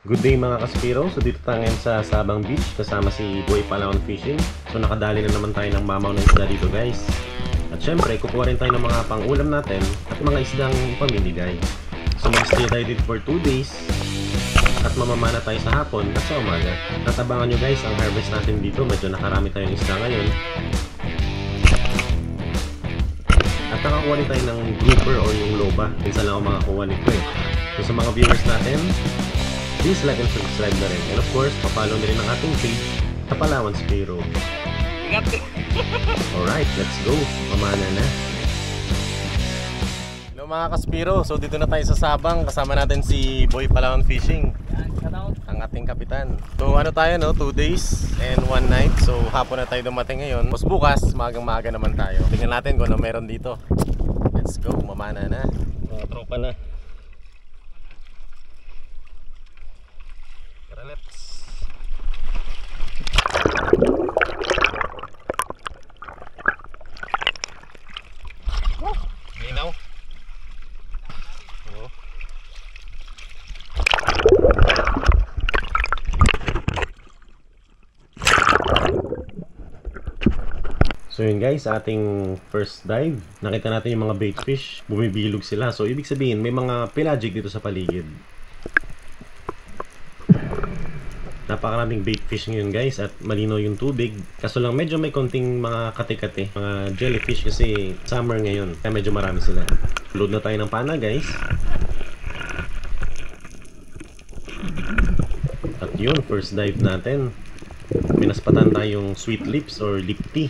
Good day mga kaspiro. So dito tayo ngayon sa Sabang Beach kasama si Boy Palawan Fishing. So nakadali na naman tayo ng mamaw ng isda dito guys. At syempre kukuha rin tayo ng mga pang-ulam natin at mga isdang ipamimigay. So mag-stay tayo dito for 2 days at mamamana tayo sa hapon at sa umaga. Tatabangan nyo guys ang harvest natin dito. Medyo nakarami tayong isda ngayon. At nakakuha rin tayo ng grouper o yung loba. Minsan lang ako makakuha nito eh. So sa mga viewers natin, please like and subscribe na rin. And of course, papalo na rin ang ating page, Palawan Spiro. Alright, let's go. Pamana na. Hello mga kaspiro. So dito na tayo sa Sabang. Kasama natin si Boy Palawan Fishing, ang ating kapitan. So ano tayo no? 2 days and 1 night. So hapon na tayo dumating ngayon. Tapos bukas, magang-maga naman tayo. Tingnan natin kung ano meron dito. Let's go. Mamana na. Mga tropa na. Linaw. Oh. So yun guys, ating first dive. Nakita natin yung mga bait fish. Bumibilog sila. So ibig sabihin may mga pelagic dito sa paligid. Napakaraming bait fish ngayon guys at malinaw yung tubig. Kaso lang medyo may konting mga kate-kate, mga jellyfish kasi summer ngayon. Kaya medyo marami sila. Load na tayo ng pana guys. At yun, first dive natin. Minaspatan tayong sweet lips or lip tea.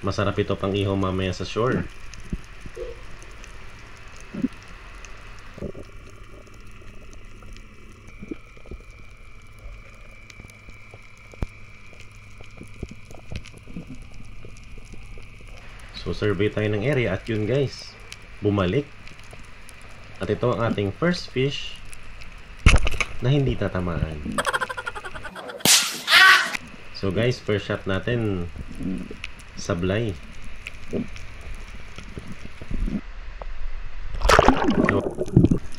Masarap ito pang ihaw mamaya sa shore. So survey tayo ng area at yun guys, bumalik. At ito ang ating first fish na hindi tatamaan. So guys, first shot natin sablay. So,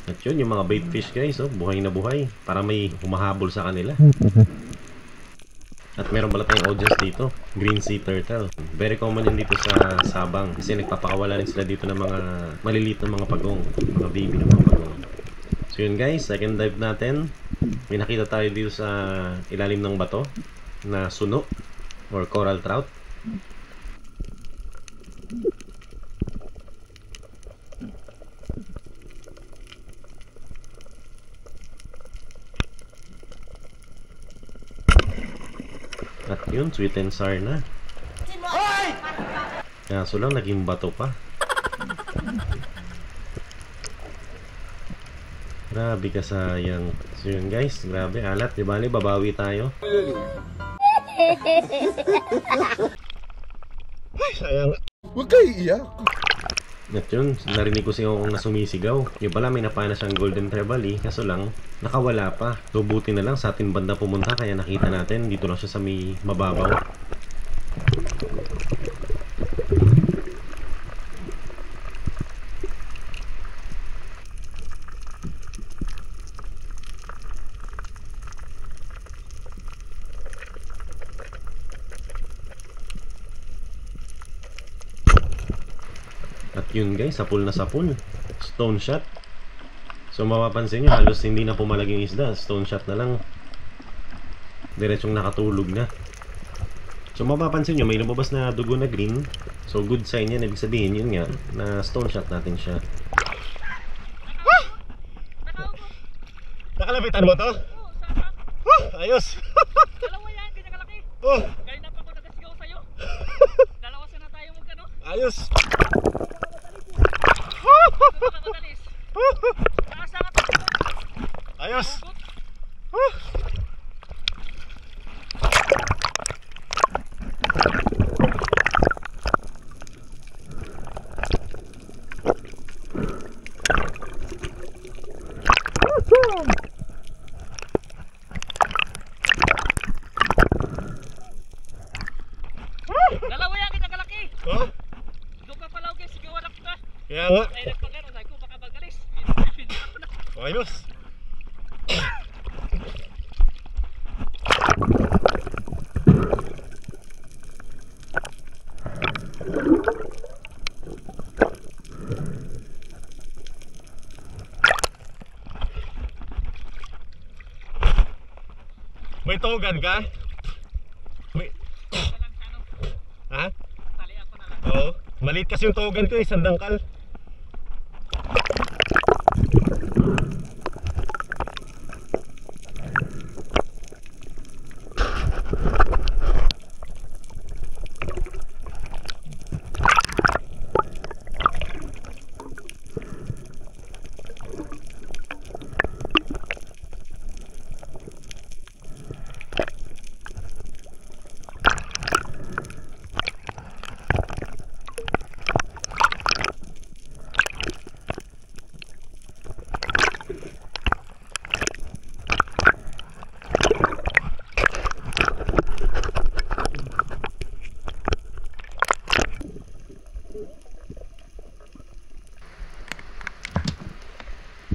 at yun yung mga bait fish guys, oh, buhay na buhay. Para may humahabol sa kanila. At meron pala tayong audience dito, green sea turtle. Very common yun dito sa Sabang kasi nagpapakawala rin sila dito ng mga maliliit na mga pagong, mga baby na mga pagong. So yun guys, second dive natin. May nakita tayo dito sa ilalim ng bato na suno or coral trout. At yun, sweet and sour na. Kaso lang, naging bato pa. Grabe ka sayang. So yun guys, grabe alat. Di bali, babawi tayo. Sayang. Huwag kayo iiyak. At yun, narinig ko siya kung nasumisigaw. Yung pala may napana siyang golden trevally. Kaso lang, nakawala pa. So buti na lang sa ating banda pumunta. Kaya nakita natin, dito lang siya sa may mababaw. At yun guys, sapul na sapul. Stone shot. So mapapansin nyo, halos hindi na pumalag yung isda. Stone shot na lang. Diretsong nakatulog na. So mapapansin nyo, may lumabas na dugo na green. So good sign yan. Ibig sabihin yun nga, na stone shot natin siya. Nakalapitan mo to? Ayos. Dalawa yan, ganyan kalaki. Kaya na pa ako nagasigaw sa'yo. Dalawa sana tayo magkano. Ayos. Madalis. Nakasangat ako. Ayos. Dalawa yan, ganyan kalaki. Oh? Doon ka pala, okay, sigaw anak ka. Kaya nga. Ay, nagpagano, sabi ko baka magalis. Ayos. May togan ka? May... Ito lang sa ano, Ha? talian ko na lang. Oo. Maliit kasi yung togan ko eh, sandangkal.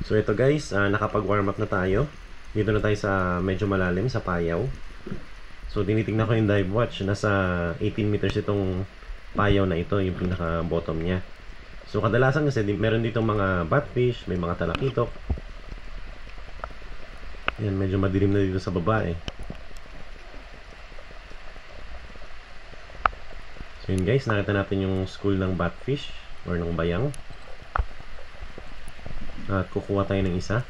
So ito guys, nakapag-warm up na tayo. Dito na tayo sa medyo malalim, sa payaw. So tinitingnan ko yung dive watch. Nasa 18 meters itong payaw na ito, yung pinaka-bottom niya. So kadalasan kasi meron dito mga batfish, may mga talakitok. Yan, medyo madilim na dito sa baba eh. So yun guys, nakita natin yung school ng batfish or ng bayang. At kukuha tayo ng isa.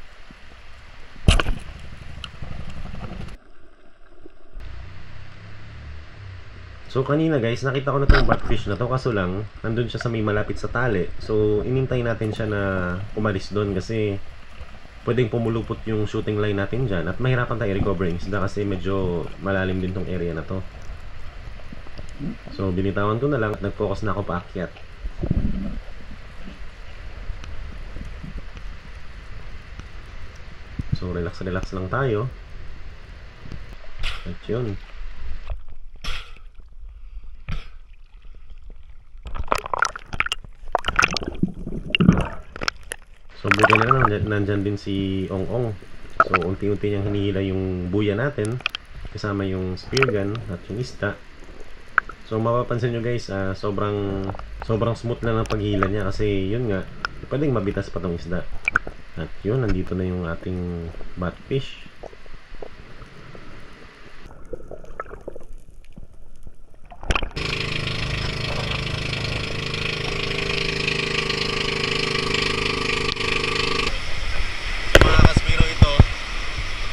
So kanina guys, nakita ko na itong batfish na to, kaso lang nandun siya sa may malapit sa tali. So inintay natin siya na umalis doon kasi pwedeng pumulupot yung shooting line natin dyan at mahirapan tayo recovering isda kasi medyo malalim din tong area na to. So binitawan ko na lang at nag-focus na ako paakyat. So relax lang tayo. At yun. So buti na lang, nandyan din si Ong Ong. So unti-unti niyang hinihila yung buya natin kasama yung spear gun at yung isda. So mapapansin nyo guys, sobrang smooth na ng paghihila niya kasi yun nga, pwedeng mabitas pa tong isda. At yun, nandito na yung ating batfish. Mga kaspiro, ito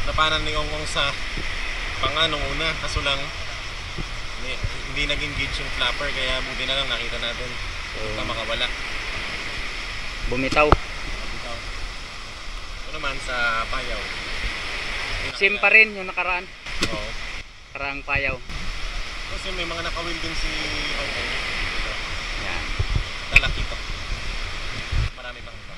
napanan ni Ongong sa panganong una, kaso lang hindi nag-engage yung flapper, kaya buti na lang nakita natin. So makawala. Bumitaw. Naman sa payaw. Same pa rin yung nakaraan. Oo. Karaang payaw. Kasi may mga nakawil din si Ongong. Yan. Talakitok. Marami pang iba.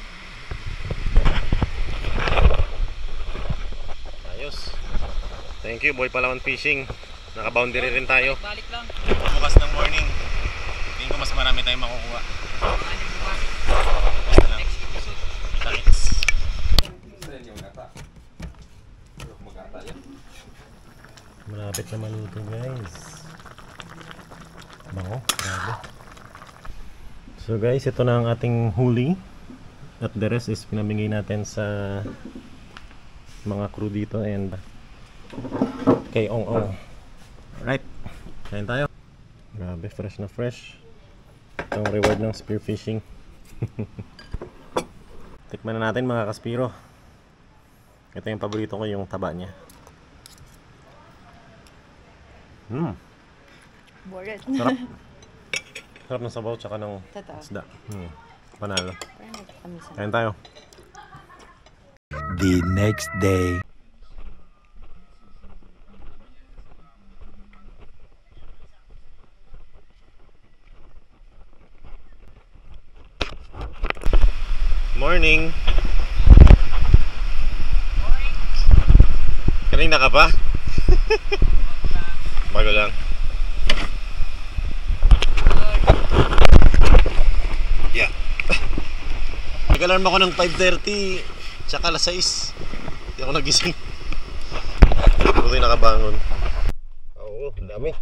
Ayos. Thank you Boy Palawan Fishing. Naka-boundary rin tayo. Balik lang. Bukas ng morning. Tingin ko mas marami tayong makukuha. Ano bukas? Basta lang. Next episode. Kita-kits. Malapit na maluto guys. Bango, grabe. So guys, ito na ang ating huli. At the rest is pinamigay natin sa mga crew dito and kay Ong Ong. Right, kain tayo. Grabe, fresh na fresh. Itong reward ng spear fishing. Tikman na natin mga kaspiro. Ito yung paborito ko, yung taba niya. Bored. Sarap. Sarap ng sabaw tsaka ng Totoo. isda. Panalo. Parang nagkakamisan. Kain tayo. The next day. Morning. Kanina ka pa? Bago lang. Yeah. Nag-alarm ako ng 5:30 tsaka alas 6. Hindi ako nagising. Buti nakabangon. Oo, dami.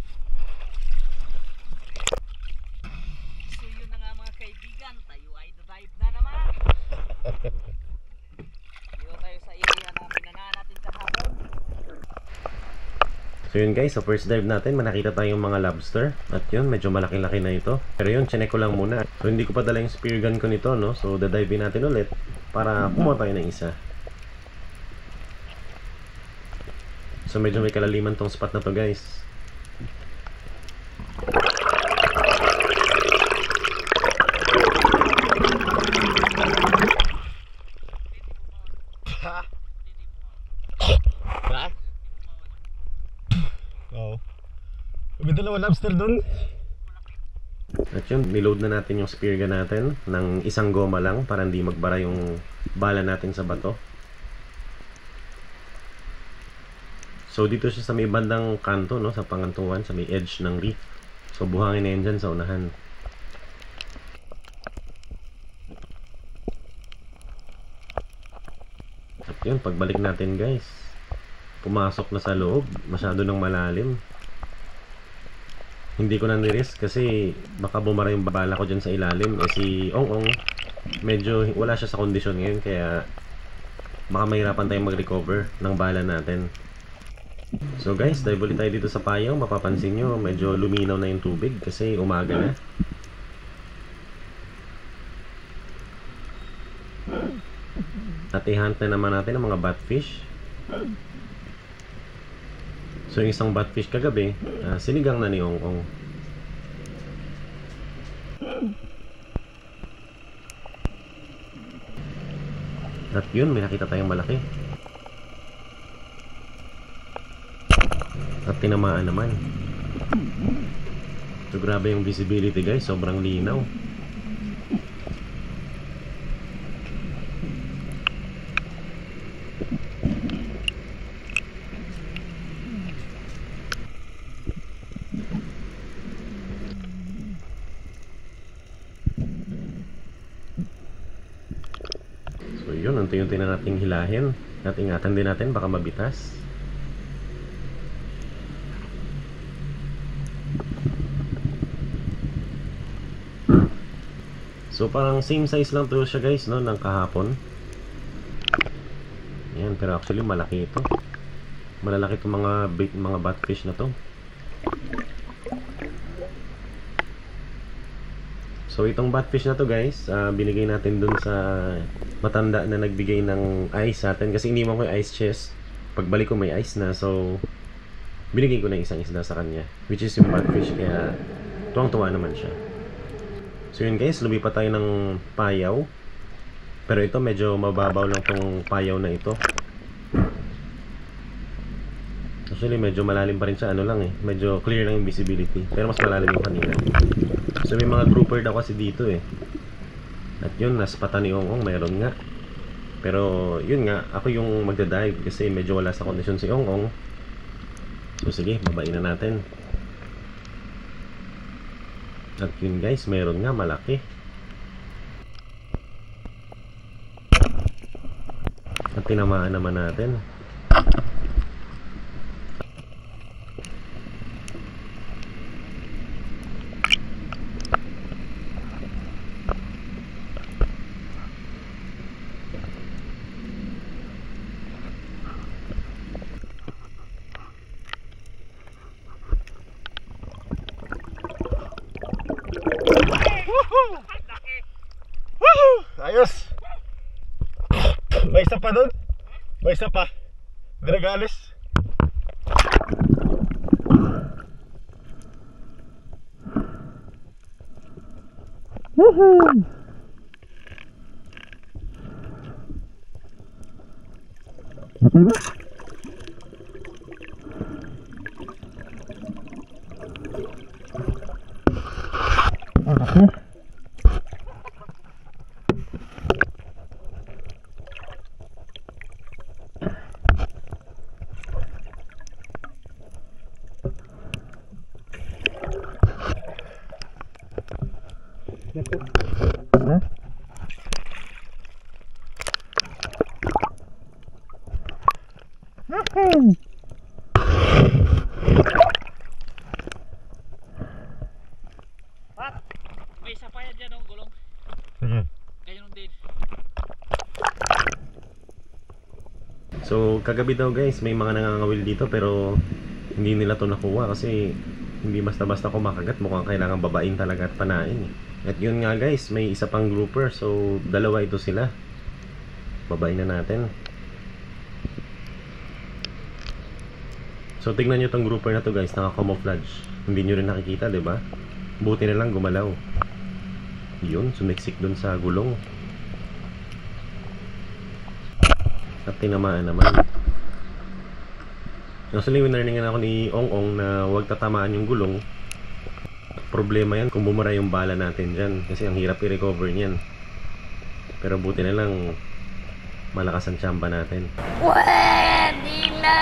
So yun na nga mga kaibigan, tayo ay dive na naman. Dito tayo sa area na pinanahan natin kahapon. So yun guys, sa first dive natin, manakita tayong mga lobster. At yun, medyo malaki-laki na ito. Pero yun, chinek ko lang muna. So hindi ko pa dala yung spear gun ko nito, no? So dadive natin ulit para kumuha tayo ng isa. So medyo may kalaliman tong spot na to guys. Ha? Oo. May dalawang lobster doon. At yun, niload na natin yung spear gun natin ng isang goma lang para hindi magbara yung bala natin sa bato. So dito siya sa may bandang kanto, no, sa pangantuan, sa may edge ng reef. So buhangin na yun dyan sa unahan. At yun, pagbalik natin guys, pumasok na sa loob, masyado nang malalim. Hindi ko na nirisk kasi baka bumara yung bala ko dyan sa ilalim. Eh si Ong medyo wala siya sa kondisyon ngayon, kaya baka mahirapan tayong mag-recover ng bala natin. So guys, dive ulit tayo dito sa payaw. Mapapansin nyo, medyo luminaw na yung tubig kasi umaga na. At i-hunt na naman natin ang mga batfish. So yung isang batfish kagabi, sinigang na ni Ong. At yun, may nakita tayong malaki. At tinamaan naman. So grabe yung visibility guys, sobrang linaw. So yun, unti-unti na nating hilahin at ingatan din natin baka mabitas. So parang same size lang to siya guys, no, ng kahapon. Yan, pero actually malaki ito. Malalaki itong mga batfish na to. So itong batfish na to guys, binigay natin dun sa matanda na nagbigay ng ice sa atin. Kasi iniwan ko yung ice chest. Pagbalik ko may ice na, so binigay ko na isang isda sa kanya, which is yung batfish, kaya tuwang-tuwa naman siya. So yun guys, lumipat tayo ng payaw. Pero ito medyo mababaw lang tong payaw na ito. Actually medyo malalim pa rin siya, ano lang eh, medyo clear lang yung visibility, pero mas malalim yung kanina. So may mga grouper daw kasi dito eh. At yun, naspatan ni Ong, mayroon nga. Pero yun nga, ako yung magdadive kasi medyo wala sa kondisyon si Ong. So sige, babain na natin. At yun guys, mayroon nga malaki. At tinamaan naman natin. Ayos! May isa pa doon? May isa pa. Dragalis. Woohoo! Okay ba? Okay. Huh? Pat, may isa pa yan dyan ang gulong. Sige. Ganyan din. So kagabi daw guys, may mga nangangawil dito pero hindi nila to nakuha kasi hindi basta-basta kumakagat, mukhang kailangan babain talaga at panain eh. At yun nga guys, may isa pang grouper, so dalawa ito sila. Babain na natin. So tignan nyo tong grouper na to guys, naka-camouflage. Hindi nyo rin nakikita, 'di ba? Buti na lang gumalaw. Yun, sumiksik dun sa gulong. At tinamaan naman. Actually, winarningan ako ni Ong na huwag tatamaan yung gulong. Problema yan kung bumara yung bala natin dyan, kasi ang hirap i-recover niyan. Pero buti na lang malakas ang tsamba natin. Pwede na!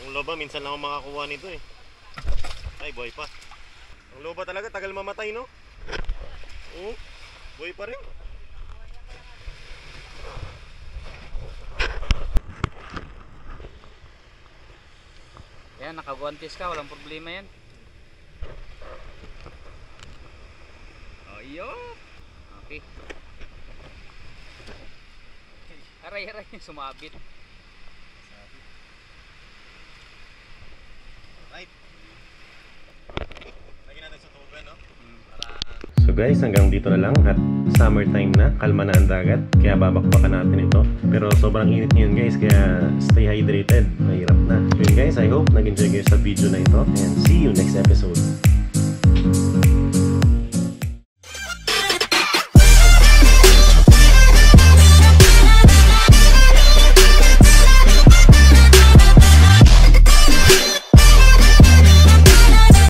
Ang loba, minsan lang ako makakuha nito eh. Ay, boy pa. Ang loba talaga, tagal mamatay, no? Oo, boy pa rin. Yan, nakaguantes ka, walang problema yan. Oh, iyo. Okay. Aray, sumabit. Right. Lagyan natin sa tubig, no? So guys, hanggang dito na lang at summertime na, kalma na ang dagat, kaya babakbakan natin ito. Pero sobrang init ngayon guys, kaya stay hydrated, mahirap na. So yun guys, I hope nag-enjoy kayo sa video na ito and see you next episode.